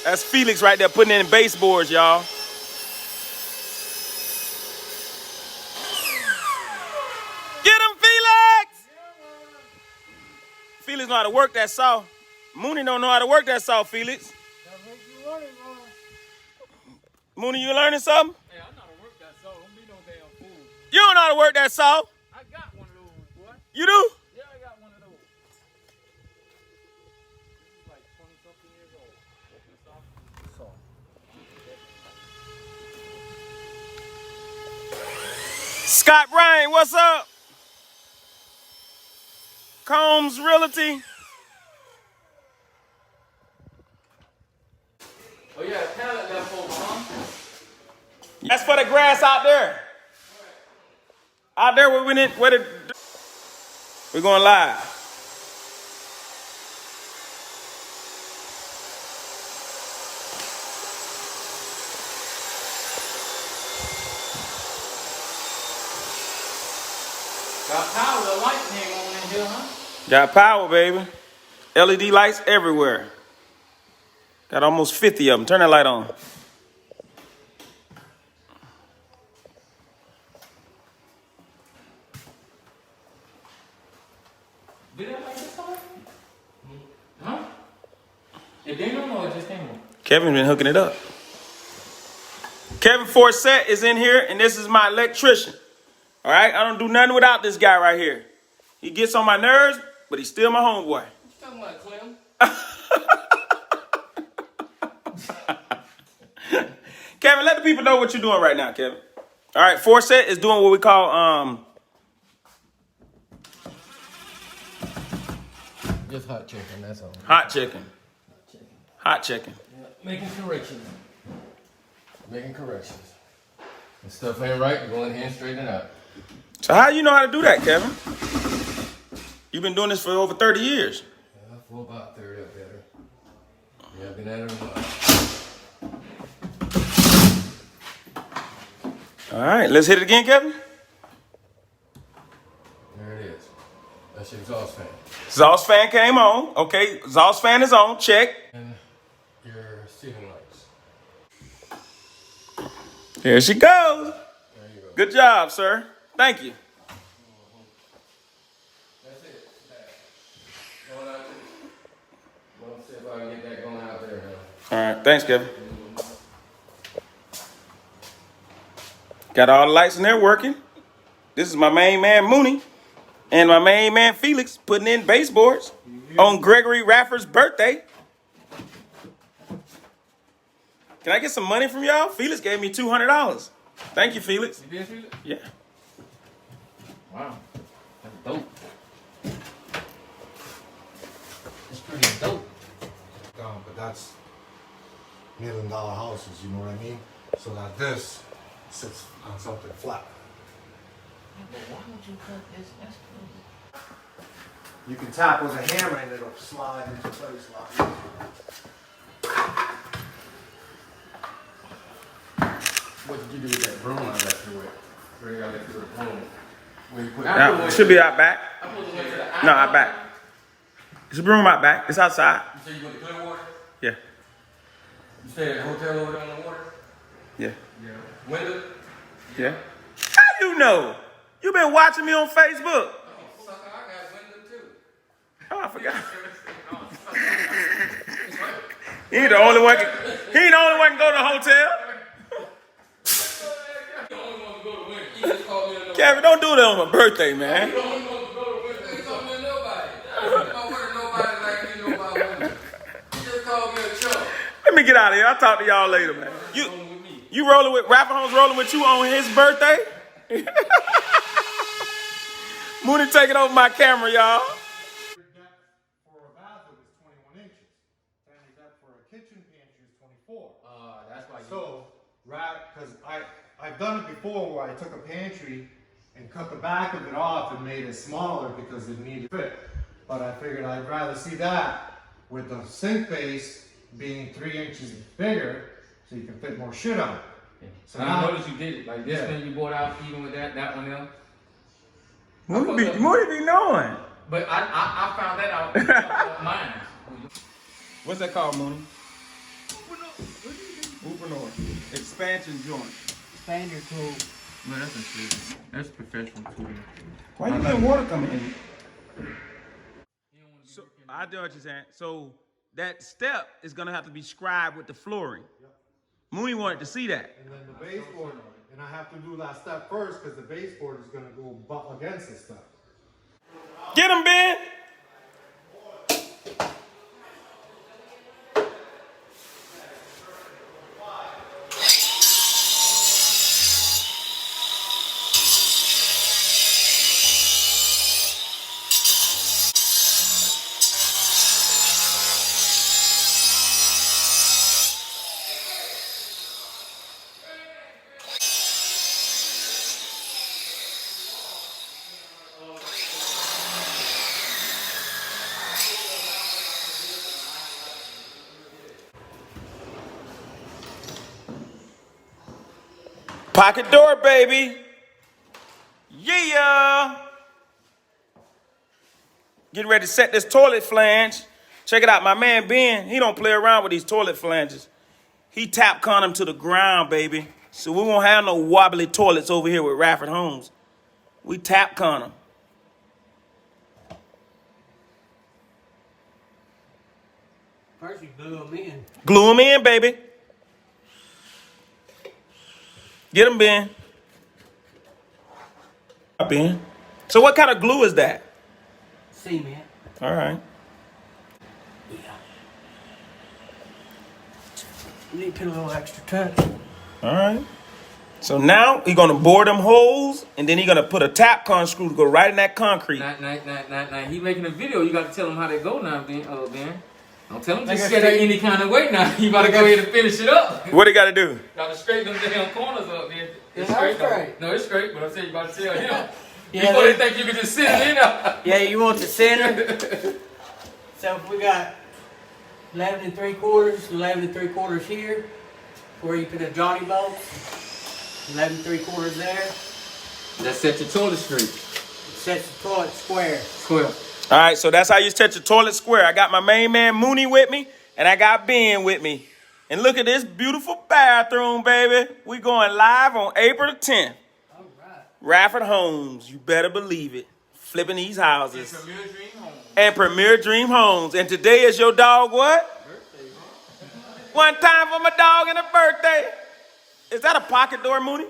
That's Felix right there putting in baseboards, y'all. Get him, Felix! Felix know how to work that saw. Mooney don't know how to work that saw, Felix. Mooney, you learning something? Hey, I know how to work that saw. Don't be no damn fool. You don't know how to work that saw. I got one of those, boy. You do? Yeah, I got one of those. This is like 20-something years old. This saw. Scott Bryan, what's up? Combs Realty. Oh, yeah, pallet left over, huh? That's for the grass out there. Out there where we didn't, we're going live. Got power, the light came on in here, huh? Got power, baby. LED lights everywhere. Got almost 50 of them. Turn that light on. Did that like this on? Huh? It didn't on or it just came on? Kevin's been hooking it up. Kevin Forsett is in here, and this is my electrician. All right? I don't do nothing without this guy right here. He gets on my nerves, but he's still my homeboy. What you talking about, Clem? Kevin, let the people know what you're doing right now, Kevin. All right, Forsett is doing what we call Just hot chicken, that's all. hot chicken. Hot chicken. Yeah, making corrections. Making corrections. If stuff ain't right, go in here and straighten it out. So how you know how to do that, Kevin? You've been doing this for over 30 years. Yeah, for about 30 or better. Yeah, I've been at it a while. All right, let's hit it again, Kevin. There it is. That's your exhaust fan. Exhaust fan came on. Okay, exhaust fan is on. Check. And your ceiling lights. Here she goes. There you go. Good job, sir. Thank you. That's it. That. Going out there. Well, see if I can get that going out there now. All right, thanks, Kevin. Got all the lights in there working. This is my main man, Mooney, and my main man, Felix, putting in baseboards on Gregory Radford's birthday. Can I get some money from y'all? Felix gave me $200. Thank you, Felix. You did feel it? Yeah. Wow. That's dope. That's pretty dope. But that's $1 million houses, you know what I mean? So that this sits on something flat. But why would you cut this? That's crazy. You can tap with a hammer and it'll slide into place a lot easier. What did you do with that broom I left you with? Where you got left you with a broom? Where you put Now, it should be out back. I put it to the No, out back. It's a broom out back. It's outside. You say you go to Clearwater? Yeah. You stay at a hotel over there on the water? Yeah. Yeah. Window? Yeah. How you know? You been watching me on Facebook. Oh, sucker, I got window too. Oh, I forgot. Oh, He ain't the only one. He ain't the only one can go to the hotel. the only one to go to window. He just called me a nobody. Kevin, don't do that on my birthday, man. The only one to go to window. He called me a nobody. I don't want nobody like you know about window. He just called me a chump. Let me get out of here. I'll talk to y'all later, man. You rolling with RadfordHomes rolling with you on his birthday? Mooney taking over my camera, y'all. For a bathroom is 21 inches. Standard depth for a kitchen pantry is 24. That's why you... So, because I've done it before where I took a pantry and cut the back of it off and made it smaller because it needed to fit. But I figured I'd rather see that with the sink base being 3 inches bigger so you can fit more shit on it. So I now, noticed you did it. Like this thing you bought out, even with that one there. Mooney be knowing. But I found that out on mine. What's that called, Mooney? what Oopreneur. Expansion joint. Expand your tool. No, that's not that's professional too. Why you letting water come in? So I do what you're saying. So that step is gonna have to be scribed with the flooring. Mooney wanted to see that. And then the baseboard, and I have to do that step first because the baseboard is gonna go against this step. Get him, Ben. Pocket door, baby. Yeah. Getting ready to set this toilet flange. Check it out. My man Ben, he don't play around with these toilet flanges. He tap con them to the ground, baby. So we won't have no wobbly toilets over here with RadfordHomes. We tap con them. First you glue them in. Glue them in, baby. Get them, Ben. Ben. So what kind of glue is that? Cement. All right. Yeah. You need to put a little extra touch. All right. So now he's gonna bore them holes, and then he's gonna put a tap con screw to go right in that concrete. Now, he making a video. You got to tell him how they go now, Ben. Don't tell him to set it any kind of way now. You about to go ahead and finish it up. What he gotta do? Got to straighten them damn corners up, man. It's straight. No, it's straight, but I'm saying you about to tell him. Yeah, Before they think you can just sit it in there. Yeah, you want the center. So if we got 11 3/4, 11 3/4 here, where you put a Johnny bolt, 11 3/4 there. That set your toilet straight. Sets the toilet square. Square. All right, so that's how you set your toilet square. I got my main man Mooney with me, and I got Ben with me. And look at this beautiful bathroom, baby. We going live on April the 10th. All right. Radford Homes, you better believe it. Flipping these houses. It's a Premier Dream Home. And Premier Dream Homes. And today is your dog what? Birthday. One time for my dog and a birthday. Is that a pocket door, Mooney?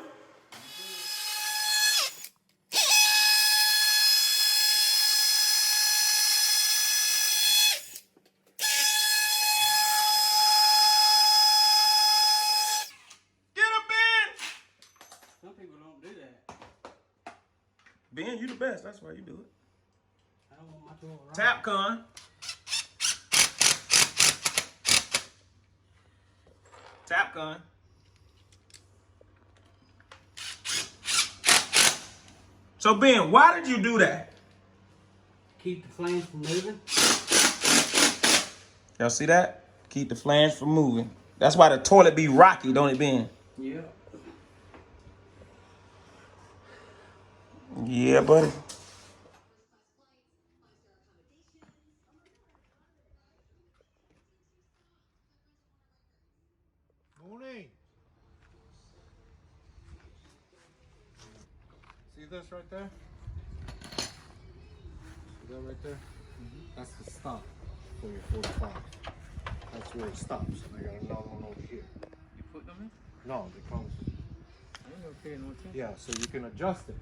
Some people don't do that. Ben, you the best. That's why you do it. I don't want my toilet right. Tap con. Tap gun. So Ben, why did you do that? Keep the flange from moving. Y'all see that? Keep the flange from moving. That's why the toilet be rocky, don't it, Ben? Yeah. Yeah, buddy. Mooney. See this right there? See that right there? That's the stop for your 45. That's where it stops. And I got another one over here. You put them in? No, it comes. I ain't no paying no attention. Yeah, so you can adjust it.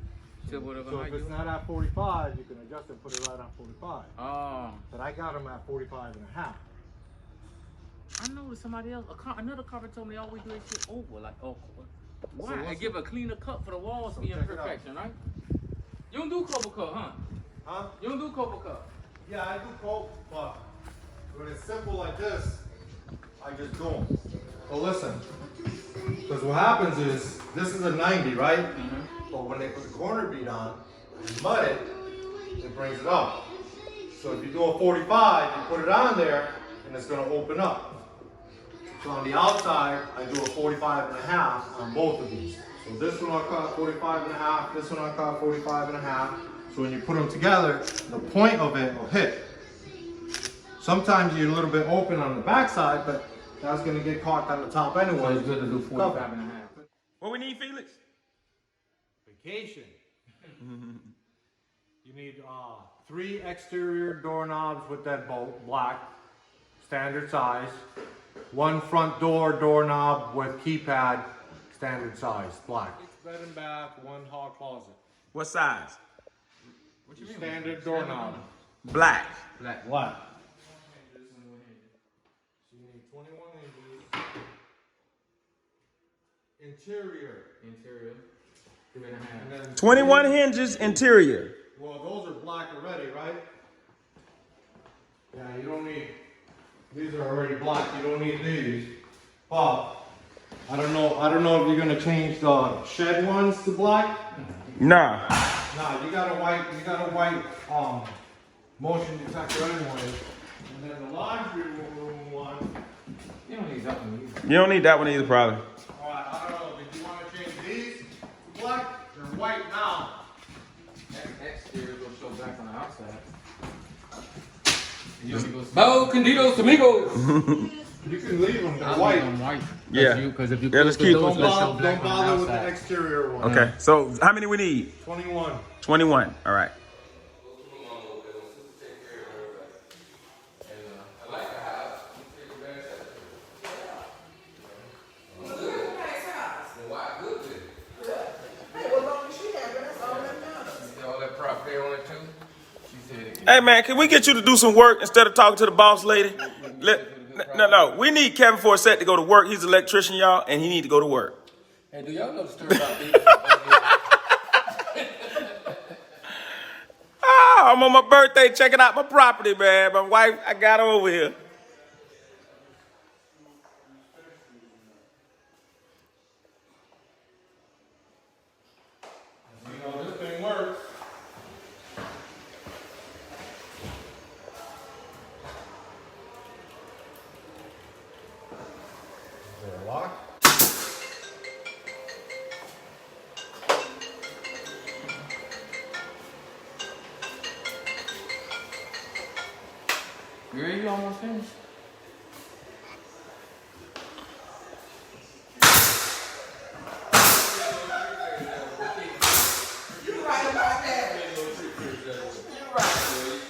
So whatever So height if it's you not at 45, you can adjust it and put it right on 45. Oh. But I got them at 45 and a half. I know somebody else, another carpenter told me all we do is shit over, like, oh, why? So I what's give a cleaner cut for the walls So be in check it out. perfection, right? You don't do cobble cut, huh? Huh? You don't do cobble cut. Yeah, I do cope, but when it's simple like this, I just do them. So listen, because what happens is, this is a 90, right? But when they put the corner bead on, and mud it, it brings it up. So if you do a 45, you put it on there, and it's gonna open up. So on the outside, I do a 45 and a half on both of these. So this one I'll cut 45 and a half, this one I'll cut 45 and a half. So when you put them together, the point of it will hit. Sometimes you're a little bit open on the back side, but that's gonna get caught on the top So anyway. it's good to do 45 and a half. What we need, Felix? Vacation. You need 3 exterior doorknobs with that bolt, black, standard size. 1 front doorknob with keypad, standard size, black. 6 bed and bath, 1 hall closet. What size? What you mean? Standard doorknob. Black. Black. What? So you need 21 inches. Interior. Interior. 3 and a half. And then 21 hinges interior. Well, those are black already, right? Yeah, you don't need, these are already black, you don't need these. But, I don't know if you're gonna change the shed ones to black. Nah. Nah, you got a white, motion detector anyway. And then the laundry room one. You don't need that one either. You don't need that one either, probably. Alright, I don't know, did you wanna change these to black? They're white now. Exterior will show back on the outside. Bo Candidos Amigos. You can leave them, they're I'll white. leave them white. Yeah. Because if you Yeah, let's keep those, them. let's show Don't black on the bother with the outside. exterior one. Okay, so how many we need? 21. 21. All right. Hey man, can we get you to do some work instead of talking to the boss lady? No. We need Kevin Forsett to go to work. He's an electrician, y'all, and he need to go to work. Hey, do y'all know the story about these? Oh, I'm on my birthday checking out my property, man. My wife, I got her over here. You know, this thing works. Is there a lock? Girl, you almost finished. You're right about that. You're right.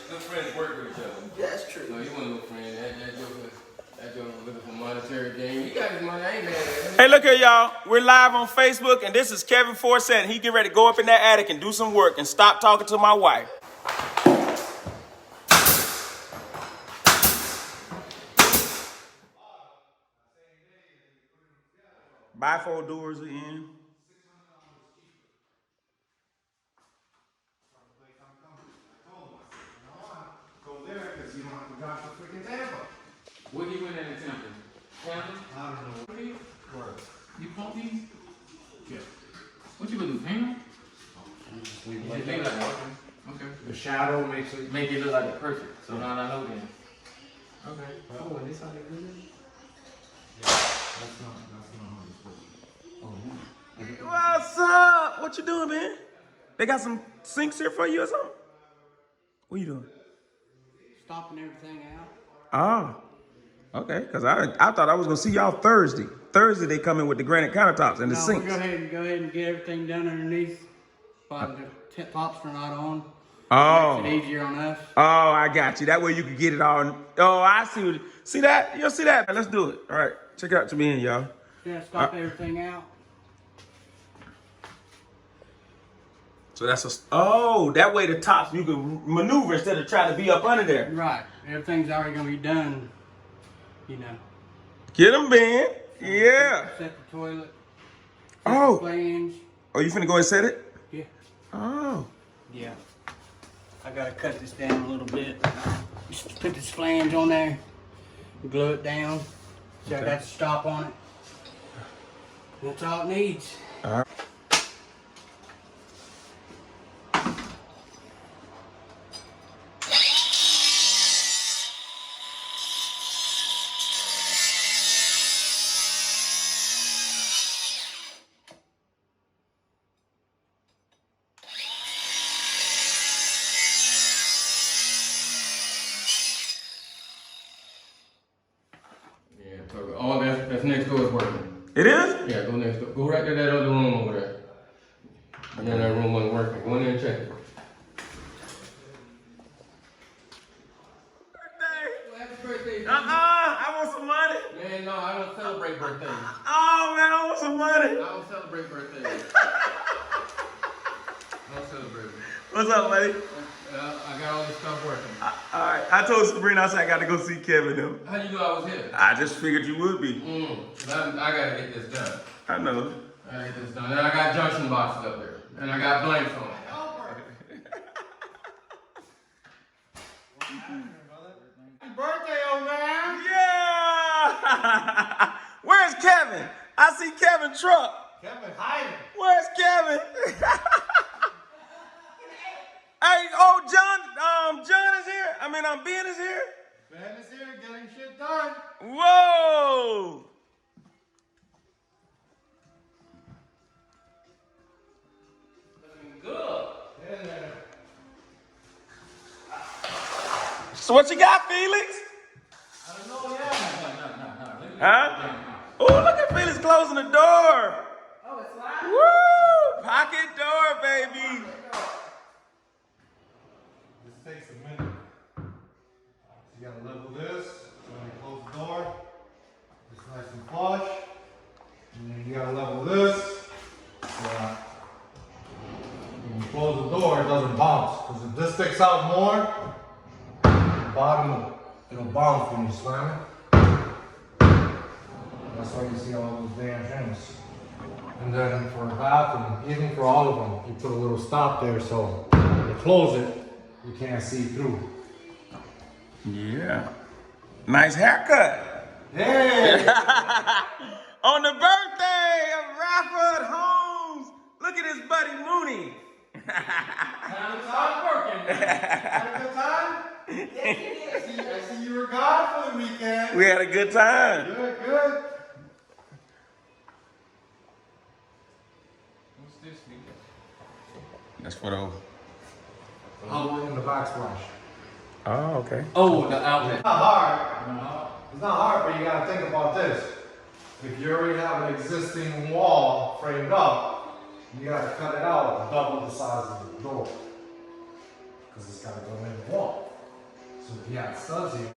Good friends work with each other. That's true. No, you want no friend. That joke was looking for monetary gain. You got his money, I ain't mad at him. Hey, look here, y'all. We're live on Facebook, and this is Kevin Forsett. He get ready to go up in that attic and do some work and stop talking to my wife. Bifold doors are in. Go there because you don't have to drive to freaking Tampa. What you win in Tampa? Tampa? I don't know. Where? You pump these? Yeah. What you gonna do, paint them? Just leave it You like paint that. like that? Okay. The shadow makes it. Make it look like perfect. So now I know then. Okay. Oh, and this how they do it? Yeah, that's not how it's supposed to. What's up? What you doing, man? They got some sinks here for you or something? What you doing? Stopping everything out. Oh, okay. Because I thought I was going to see y'all Thursday. Thursday they come in with the granite countertops and the No, sinks. we'll go ahead and get everything done underneath. While the tops are not on. Oh. Makes it easier on us. Oh, I got you. That way you can get it all. Oh, I see. See that? You'll see that. Let's do it. All right. Check it out to me in, y'all. Yeah, stop everything out. So that's that way the tops you can maneuver instead of trying to be up under there. Right. Everything's already gonna be done. You know. Get them, Ben. Yeah. Set the toilet. Oh. Flange. Oh, you finna go and set it? Yeah. Oh. Yeah. I gotta cut this down a little bit. Just put this flange on there. Glue it down. So I got the stop on it. That's all it needs. All right. Yeah. So all that's next door is working. It is? Yeah, go next door. Go right to that other room over there. And then that room wasn't working. Go in there and check it. Happy birthday. I want some money. Man, no, I don't celebrate birthdays. Oh man, I want some money. I don't celebrate birthdays. I don't celebrate them. What's up, buddy? I got all this stuff working. All right, I told Sabrina I said I got to go see Kevin though. How you know I was here? I just figured you would be. I gotta get this done. I know. I gotta get this done. And I got junction boxes up there. And I got blanks on it. Happy birthday, old man! Yeah! Where's Kevin? I see Kevin's truck. Kevin hiding. Where's Kevin? Hey, oh, John is here. Ben is here. Ben is here getting shit done. Whoa! Looking good. Yeah. So what you got, Felix? I don't know, yeah. Huh? Oh, look at Felix closing the door. Oh, it's loud? Woo! Pocket door, baby. This takes a minute. You gotta level this, when you close the door, it's nice and flush. And then you gotta level this, so that when you close the door, it doesn't bounce. Because if this sticks out more, the bottom, it'll bounce when you slam it. That's why you see all those damn things. And then for a bathroom, even for all of them, you put a little stop there so when you close it, you can't see through. Yeah. Nice haircut. Hey! On the birthday of RadfordHomes. Look at his buddy Mooney. Time to start working. Had a good time? I see you were gone for the weekend. We had a good time. Good. What's this weekend? That's for the. I'll in the backsplash. Oh, okay. Oh, the outlet. It's not hard. It's not hard, but you gotta think about this. If you already have an existing wall framed up, you gotta cut it out double the size of the door. Because it's gotta go in the wall. So if you have studs here.